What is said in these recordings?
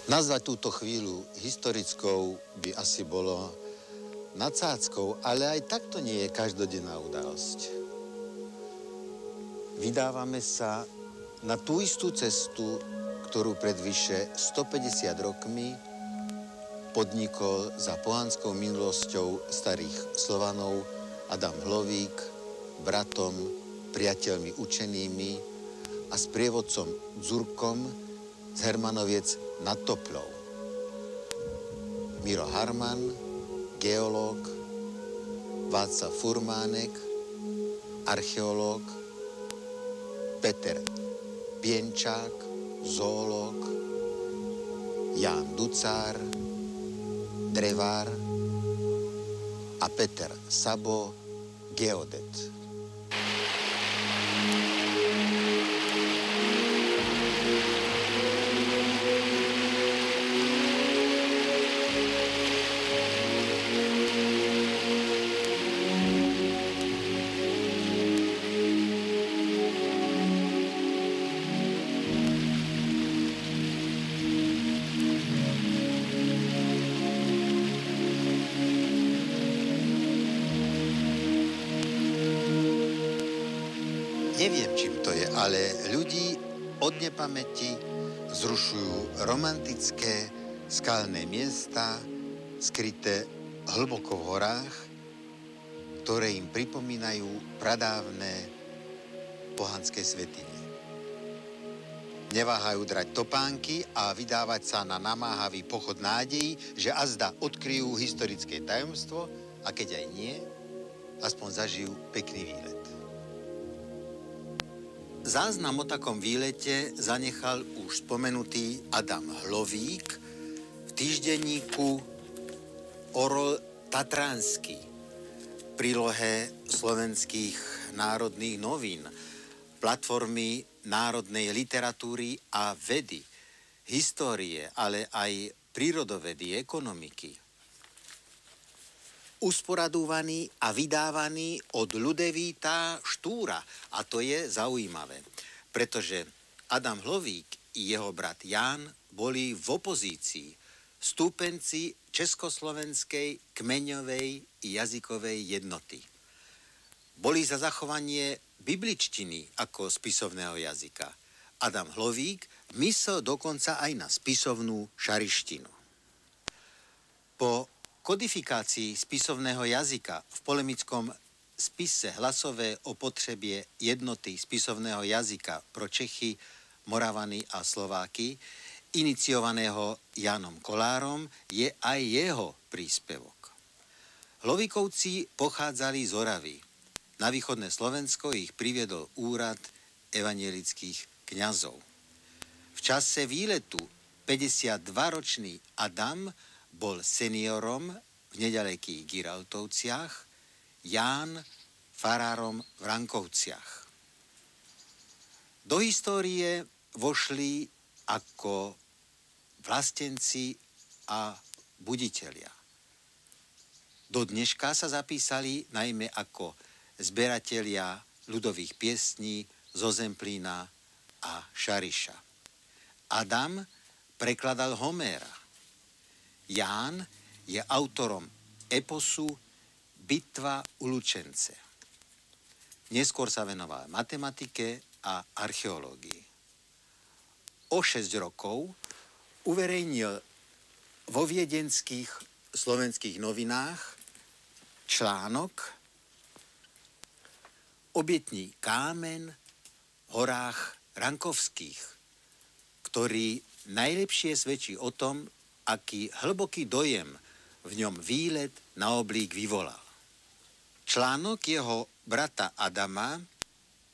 Nazvať túto chvíľu historickou by asi bolo nadsázkou, ale aj takto nie je každodenná udalosť. Vydávame sa na tú istú cestu, ktorú pred vyše 150 rokmi podnikol za pohanskou minulosťou starých Slovanov Adam Hlovík, bratom, priateľmi učenými a sprievodcom Dzurkom z Hermanoviec nad Topľou. Miro Harman, geológ, Václav Furmánek, archeológ, Peter Pienčák, zoológ, Ján Ducár, drevár a Peter Sabo, geodet. Neviem, čím to je, ale ľudí od nepamäti zrušujú romantické skalné miesta, skryté hlboko v horách, ktoré im pripomínajú pradávne pohanské svätyne. Neváhajú drať topánky a vydávať sa na namáhavý pochod nádejí, že azda odkryjú historické tajomstvo a keď aj nie, aspoň zažijú pekný výlet. Záznam o takom výlete zanechal už spomenutý Adam Hlovík v týždenníku Orol Tatranský, prílohe slovenských národných novín, platformy národnej literatúry a vedy, histórie, ale aj prírodovedy, ekonomiky. Usporadúvaný a vydávaný od Ľudevíta Štúra. A to je zaujímavé, pretože Adam Hlovík i jeho brat Ján boli v opozícii, stúpenci československej kmeňovej i jazykovej jednoty. Boli za zachovanie bibličtiny ako spisovného jazyka. Adam Hlovík myslel dokonca aj na spisovnú šarištinu. Po kodifikácii spisovného jazyka v polemickom spise Hlasové o potrebie jednoty spisovného jazyka pro Čechy, Moravany a Slováky, iniciovaného Jánom Kolárom, je aj jeho príspevok. Hlovíkovci pochádzali z Oravy. Na východné Slovensko ich priviedol úrad evanielických kňazov. V čase výletu 52-ročný Adam bol seniorom v nedalekých Giraltovciach, Ján farárom v Rankovciach. Do histórie vošli ako vlastenci a buditelia. Do dneška sa zapísali najmä ako zberatelia ľudových piesní zo Zemplína a Šariša. Adam prekladal Homéra. Ján je autorom eposu Bitva u Lučence. Neskôr sa venoval matematike a archeológii. O 6 rokov uverejnil vo viedenských slovenských novinách článok Obietný kámen v horách Rankovských, ktorý najlepšie svedčí o tom, aký hlboký dojem v ňom výlet na oblík vyvolal. Článok jeho brata Adama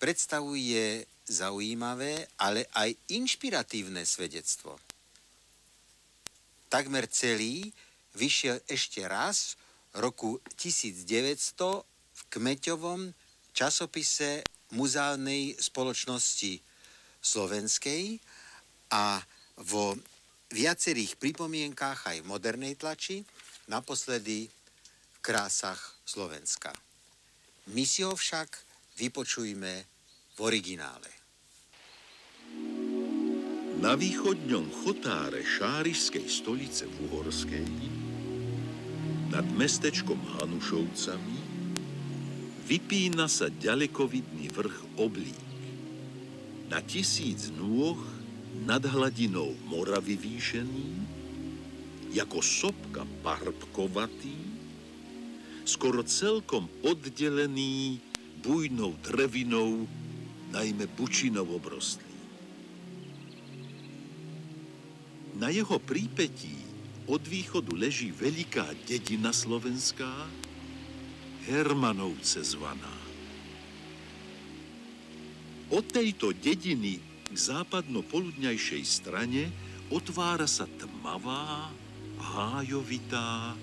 predstavuje zaujímavé, ale aj inšpiratívne svedectvo. Takmer celý vyšiel ešte raz roku 1900 v kmeťovom časopise Muzeálnej spoločnosti slovenskej a vo viacerých pripomienkách aj v modernej tlači, naposledy v Krásach Slovenska. My si ho však vypočujme v originále. Na východňom chotáre šárišskej stolice v Uhorskej, nad mestečkom Hanušovcami, vypína sa ďalekovidný vrch Oblík. Na 1000 nôh nad hladinou Moravy vyvýšený, jako sopka parbkovatý, skoro celkom oddelený bujnou drevinou, najmä bučinou obrostlý. Na jeho prípetí od východu leží veľká dedina slovenská, Hermanovce zvaná. Od tejto dediny k západno-poludňajšej strane otvára sa tmavá, hájovitá,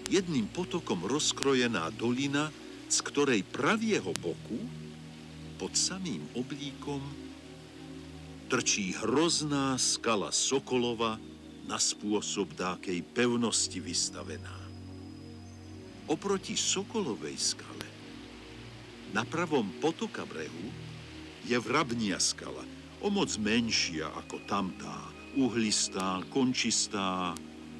jedným potokom rozkrojená dolina, z ktorej pravieho boku, pod samým Oblíkom, trčí hrozná skala Sokolova, na spôsob dákej pevnosti vystavená. Oproti Sokolovej skale, na pravom potoka brehu, je Vrabnia skala, o moc menšia ako tamtá, uhlistá, končistá,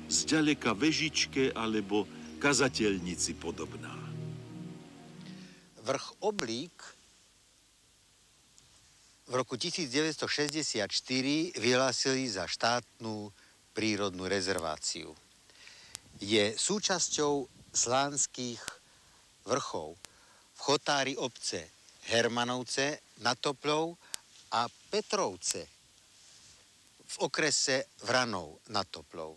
zďaleka vežičke alebo kazateľnici podobná. Vrch Oblík v roku 1964 vyhlásili za štátnu prírodnú rezerváciu. Je súčasťou slánskych vrchov v chotári obce Hermanovce nad Toplou a Petrovce v okrese Vranov nad Toplou.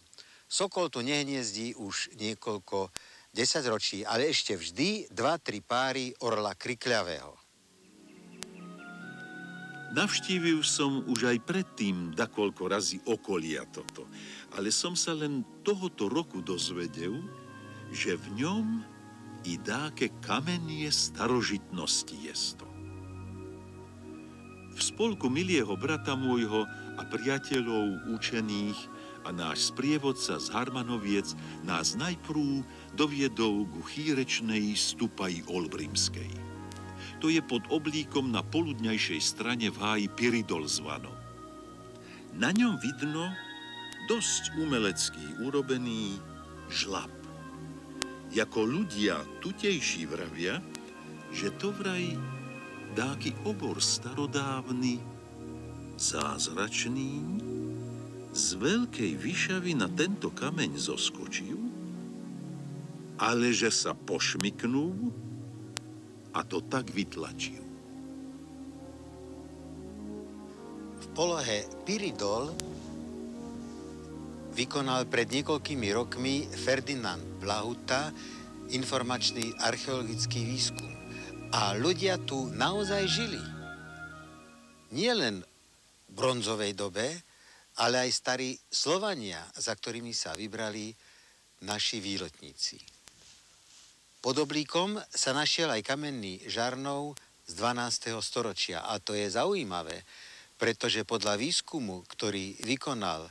Sokol tu nehniezdí už niekoľko desaťročí, ale ešte vždy 2-3 páry orla krikľavého. Navštívil som už aj predtým dakoľko razy okolia toto, ale som sa len tohoto roku dozvedel, že v ňom i dáke kamenie starožitnosti jesto. V spolku milieho brata môjho a priateľov učených a náš sprievodca z Harmanoviec nás najprv doviedol ku chýrečnej stupaji Olbrimskej. To je pod Oblíkom na poludňajšej strane v háji Piridol zvano. Na ňom vidno dosť umelecký urobený žlab. Jako ľudia tutejší vravia, že to vraj dáky obor starodávny, zázračný, z veľkej vyšavy na tento kameň zoskočil, ale že sa pošmyknul a to tak vytlačil. V polohe Piridol vykonal pred niekoľkými rokmi Ferdinand Blahuta informačný archeologický výskum. A ľudia tu naozaj žili. Nie len v bronzovej dobe, ale aj starí Slovania, za ktorými sa vybrali naši výletníci. Pod Oblíkom sa našiel aj kamenný žarnov z 12. storočia. A to je zaujímavé, pretože podľa výskumu, ktorý vykonal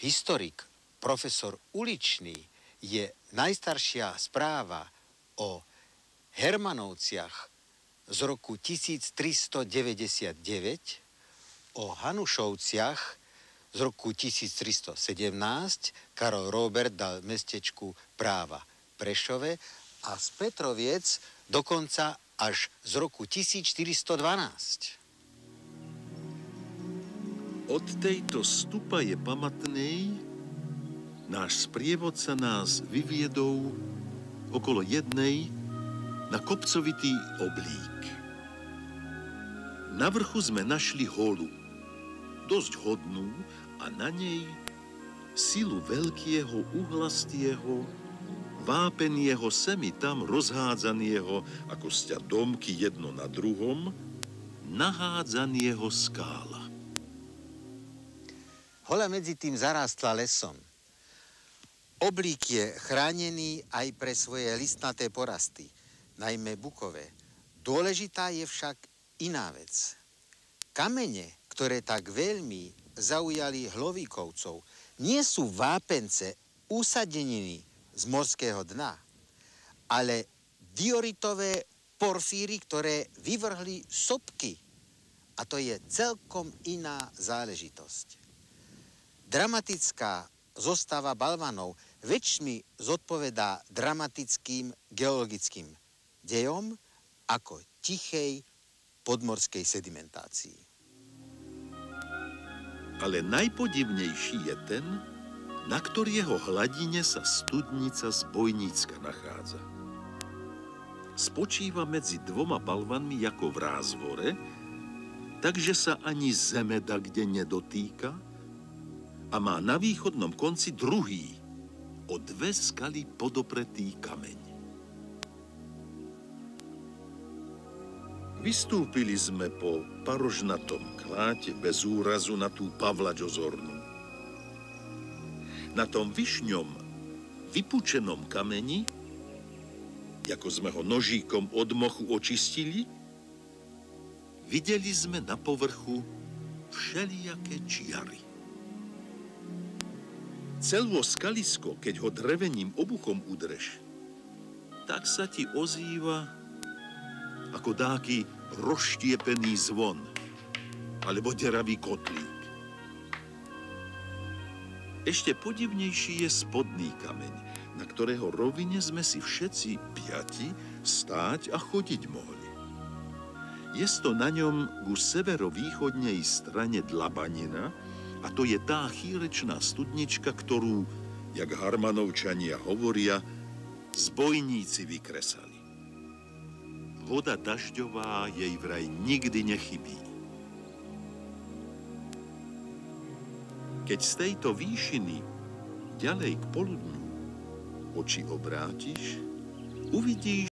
historik profesor Uličný, je najstaršia správa o Hermanovciach z roku 1399, o Hanušovciach z roku 1317. Karol Robert dal mestečku práva Prešove a z Petroviec dokonca až z roku 1412. Od tejto stupaje pamatnej náš sprievodca nás vyviedol okolo jednej na kopcovitý Oblík. Na vrchu sme našli holu, dosť hodnú, a na nej silu veľkého uhlastieho, vápenieho semi tam rozhádzanieho, ako sťa domky jedno na druhom, nahádzanieho skála. Hola medzi tým zarástla lesom. Oblík je chránený aj pre svoje listnaté porasty, najmä bukové. Dôležitá je však iná vec. Kamene, ktoré tak veľmi zaujali Hlovíkovcov, nie sú vápence usadeniny z morského dna, ale dioritové porfíry, ktoré vyvrhli sopky A to je celkom iná záležitosť. Dramatická zostava balvanov väčšmi zodpovedá dramatickým geologickým dejom ako tichej podmorskej sedimentácii. Ale najpodivnejší je ten, na ktorého hladine sa studnica Zbojnícka nachádza. Spočíva medzi dvoma balvanmi ako v rázvore, takže sa ani zemeda kde nedotýka a má na východnom konci druhý, o 2 skaly podopretý kameň. Vystúpili sme po parožnatom kláte bez úrazu na tú Pavlač ozornú. Na tom vyšňom, vypučenom kameni, ako sme ho nožíkom od mochu očistili, videli sme na povrchu všelijaké čiary. Celvo skalisko, keď ho drevením obuchom udreš, tak sa ti ozýva ako dáky rozštiepený zvon alebo deravý kotlík. Ešte podivnejší je spodný kameň, na ktorého rovine sme si všetci 5 stáť a chodiť mohli. Jesto na ňom ku severovýchodnej strane dlabanina, a to je tá chýrečná studnička, ktorú, jak Harmanovčania hovoria, zbojníci vykresali. Voda dažďová jej vraj nikdy nechybí. Keď z tejto výšiny ďalej k poludňu oči obrátiš, uvidíš